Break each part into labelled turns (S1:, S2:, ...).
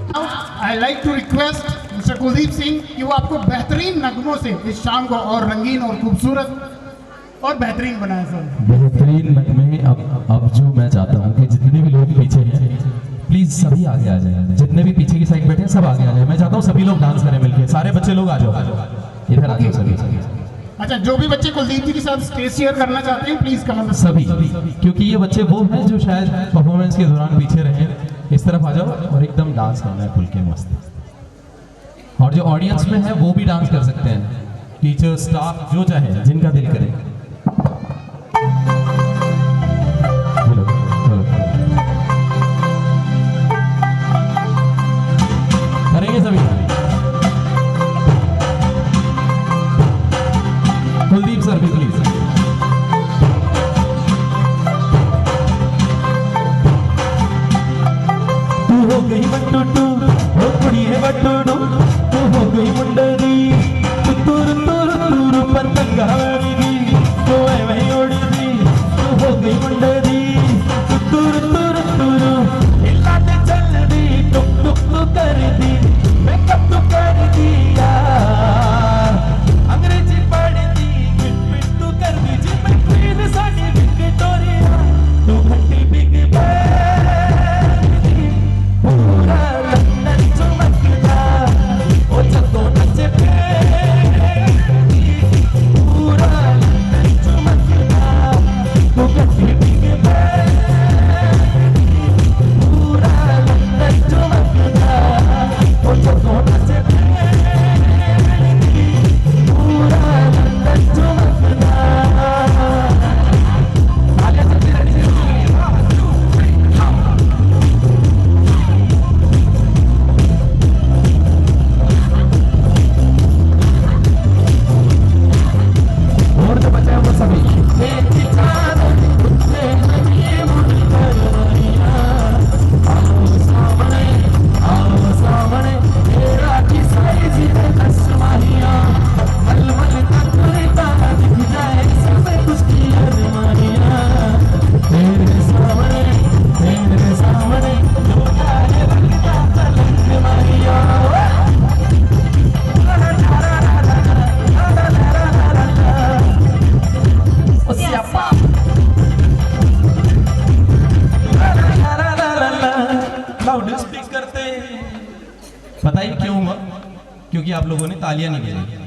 S1: I like to request mister Kuldeep Singh कि वो आपको बेहतरीन नगमों से इस शाम को और रंगीन और खूबसूरत और बेहतरीन बनाए सर।
S2: बेहतरीन नगमे। अब जो मैं चाहता हूँ कि जितने भी लोग पीछे हैं प्लीज सभी आगे आ जाए, जितने भी पीछे की साइड बैठे हैं सब आगे आ जाए। मैं चाहता हूँ सभी लोग डांस करें मिलके, सारे बच्चे लोग आ जाओ, इधर आ जाओ सभी।
S1: अच्छा, जो भी बच्चे कुलदीप जी के साथ स्टेज शेयर करना चाहते हैं प्लीज कम
S2: सभी, क्योंकि ये बच्चे वो हैं जो शायद परफॉर्मेंस के दौरान पीछे रहे। इस तरफ आ जाओ और एकदम डांस करना है खुल के मस्त। और जो ऑडियंस में है वो भी डांस कर सकते हैं, टीचर स्टाफ जो चाहे, जिनका दिल करे। करेंगे सभी। कुलदीप सर भी प्लीज। तू हो गई बट्टू, हो कुड़ी है बट्टू, तू हो गई मुंडरी, तू तुर तुर तुर पतंगा वाली, तू है वही उड़दी, तू हो गई मुंडरी, तू तुर तुर तुर हिला दे चल दी, टुक टुक तू कर दी, मेकअप तू कर दिया, अंग्रेजी पढ़ दी, पिट तू कर दी, जी मैं क्वीन साडी विक्टोरिया, तू घंटी बिग बैन दी, पूरा लंदन चमकता, ओ जदों नचे पूरा लंदन चमकता, तू घंटी बिग बैन, पूरा लंदन चमकता, ओ जदों नचे पूरा लंदन चमकता। और जो बचा है वो सभी पता ही क्यों हुआ? क्योंकि आप लोगों ने तालियां नहीं बजाई।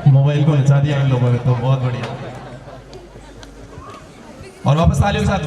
S2: मोबाइल को नचा दिया इन लोगों ने, तो बहुत बढ़िया। और वापस तालियों के साथ